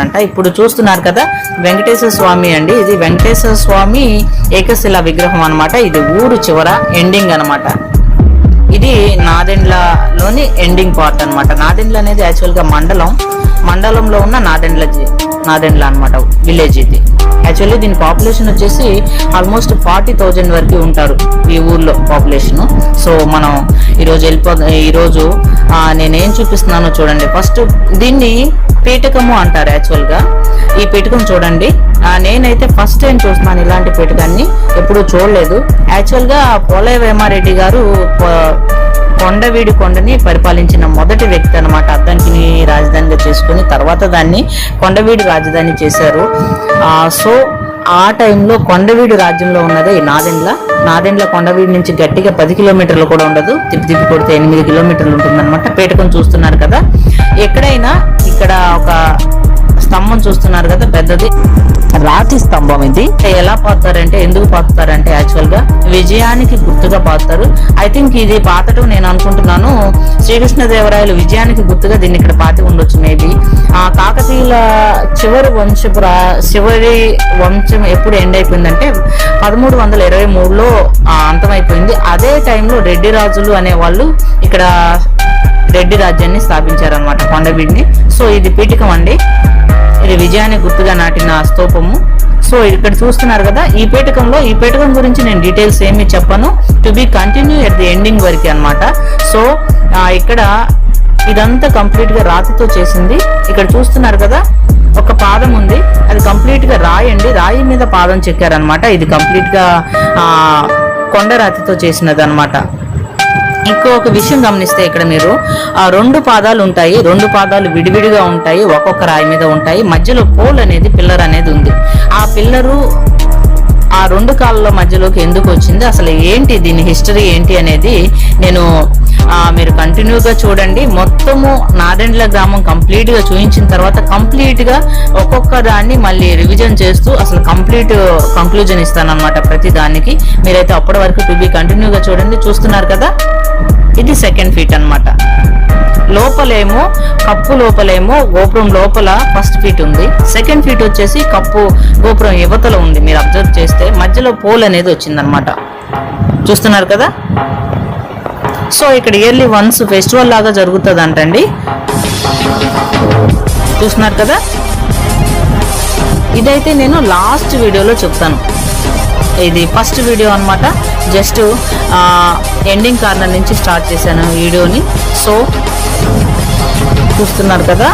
అంట. ఇప్పుడు చూస్తున్నారు కదా వెంకటేశ్వర స్వామి అండి. ఇది వెంకటేశ్వర స్వామి ఏకశిలా విగ్రహం అన్నమాట. ఇది ఊరు చివర ఎండింగ్ అన్నమాట. ఇది నాదెండ్లలోని ఎండింగ్ పార్ట్ అన్నమాట. నాదెండ్ల అనేది యాక్చువల్ గా మండలంలో ఉన్న నాదెండ్ల అన్నమాట విలేజ్. ఇది యాక్చువల్లీ దీని పాపులేషన్ వచ్చేసి ఆల్మోస్ట్ 40,000 వరకు ఉంటారు ఈ ఊర్లో పాపులేషన్. సో మనం ఈరోజు నేనేం చూపిస్తున్నానో చూడండి. ఫస్ట్ దీన్ని పీఠకము అంటారు యాక్చువల్ గా. ఈ పీఠకం చూడండి, నేనైతే ఫస్ట్ టైం చూస్తున్నాను ఇలాంటి పీఠకాన్ని, ఎప్పుడూ చూడలేదు. యాక్చువల్ గా పోలయ్య వేమారెడ్డి గారు కొండవీడి కొండని పరిపాలించిన మొదటి వ్యక్తి అన్నమాట. అద్దంకిని రాజధానిగా చేసుకుని తర్వాత దాన్ని కొండవీడి రాజధాని చేశారు. సో ఆ టైంలో కొండవీడి రాజ్యంలో ఉన్నదే ఈ నాదెండ్ల కొండవీడి నుంచి గట్టిగా 10 కిలోమీటర్లు కూడా ఉండదు, తిప్పి కొడితే 8 కిలోమీటర్లు ఉంటుందన్నమాట. పీఠకం చూస్తున్నారు కదా, ఎక్కడైనా ఇక్కడ ఒక స్తంభం చూస్తున్నారు కదా, పెద్దది రాతి స్తంభం. ఇది ఎలా పాతారంటే, ఎందుకు పాతారంటే యాక్చువల్ గా విజయానికి గుర్తుగా పాతారు. ఐ థింక్ ఇది పాతటం నేను అనుకుంటున్నాను శ్రీకృష్ణదేవరాయలు విజయానికి గుర్తుగా దీన్ని ఇక్కడ పాతి ఉండొచ్చు మేబీ. కాకతీయుల చివరి వంశం ఎప్పుడు ఎండ్ అయిపోయిందంటే 1323లో అంతమైపోయింది. అదే టైంలో రెడ్డి రాజులు అనే వాళ్ళు ఇక్కడ రెడ్డి రాజ్యాన్ని స్థాపించారనమాట, కొండవీడిని. సో ఇది పీఠకం అండి, ఇది విజయానికి గుర్తుగా నాటిన స్తూపము. సో ఇక్కడ చూస్తున్నారు కదా ఈ పీఠకం గురించి నేను డీటెయిల్స్ ఏమి చెప్పను, to be continue at the ending వరకు అన్నమాట. సో ఇక్కడ ఇదంతా కంప్లీట్ గా రాతితో చేసింది. ఇక్కడ చూస్తున్నారు కదా ఒక పాదం ఉంది, అది కంప్లీట్ గా రాయి మీద పాదం చెక్కారనమాట. ఇది కంప్లీట్ గా కొండరాతితో చేసినది అనమాట. ఇంకొక విషయం గమనిస్తే ఇక్కడ మీరు 2 పాదాలు ఉంటాయి, 2 పాదాలు విడివిడిగా ఉంటాయి, ఒక్కొక్క రాయి మీద ఉంటాయి. మధ్యలో పోల్ అనేది పిల్లర్ అనేది ఉంది. ఆ పిల్లరు ఆ 2 కాళ్ళ మధ్యలోకి ఎందుకు వచ్చింది, అసలు ఏంటి దీని హిస్టరీ ఏంటి అనేది మీరు కంటిన్యూగా చూడండి. మొత్తము నాదెండ్ల గ్రామం కంప్లీట్ గా చూపించిన తర్వాత కంప్లీట్ గా ఒక్కొక్క దాన్ని మళ్ళీ రివిజన్ చేస్తూ అసలు కంప్లీట్ కంక్లూజన్ ఇస్తానన్నమాట ప్రతి దానికి. మీరైతే అప్పటి వరకు టు బి కంటిన్యూగా చూడండి. చూస్తున్నారు కదా ఇది 2nd ఫీట్ అన్నమాట. కప్పు లోపలేమో గోపురం లోపల 1st ఫీట్ ఉంది, 2nd ఫీట్ వచ్చేసి కప్పు గోపురం యువతలో ఉంది. మీరు అబ్జర్వ్ చేస్తే మధ్యలో పోల్ అనేది వచ్చిందనమాట. చూస్తున్నారు కదా. సో ఇక్కడ ఇయర్లీ వన్స్ ఫెస్టివల్ లాగా జరుగుతుంది అంటండి. చూస్తున్నారు కదా, ఇదైతే నేను లాస్ట్ వీడియోలో చెప్తాను. ఇది ఫస్ట్ వీడియో అన్నమాట. జస్ట్ ఎండింగ్ కార్నర్ నుంచి స్టార్ట్ చేశాను వీడియోని. సో చూస్తున్నారు కదా.